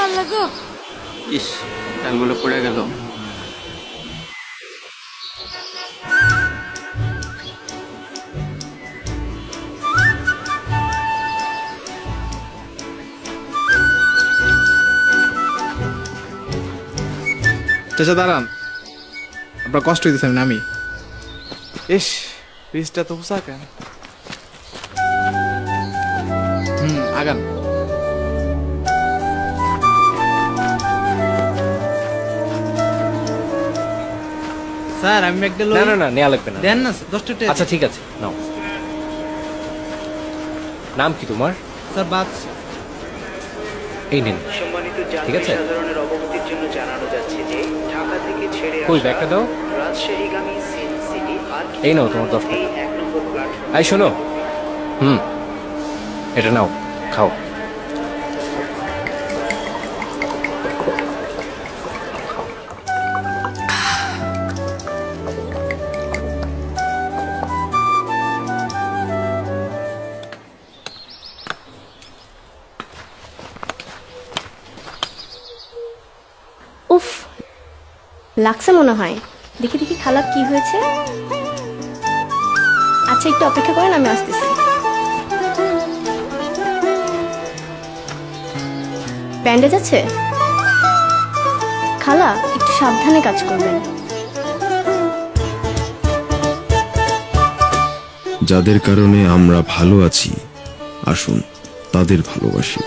আল্লাহ গো, ইস, ডালগুলো পড়ে গেল। চাচা দাঁড়ান, আপনার কষ্ট হইতেছে, আমি নামি। ইস, পিসটা তো পোষা কেন। আগান। স্যার আমি একটা না না না, নেওয়া লাগবে না। দেন না 10 টাকা। আচ্ছা ঠিক আছে, নাও। নাম কি তোমার? স্যার বাদ। এই নিন। সম্মানিত ঠিক আছে। সাধারণের অবগতির জন্য জানানো যাচ্ছে যে ঢাকা থেকে ছেড়ে কই আসা ব্যাগটা দাও। রাজশাহীগামী সিটি আর এই নাও তোমার 10 টাকা। এই 1 নম্বর প্ল্যাটফর্ম। এই শোনো, এটা নাও, খাও। উফ, লাগছে মনে হয়। দেখি দেখি খালা কি হয়েছে। আচ্ছা একটু অপেক্ষা করেন, আমি আসতেছি। ব্যান্ডেজ আছে? খালা একটু সাবধানে কাজ করবেন। যাদের কারণে আমরা ভালো আছি, আসুন তাদের ভালোবাসি।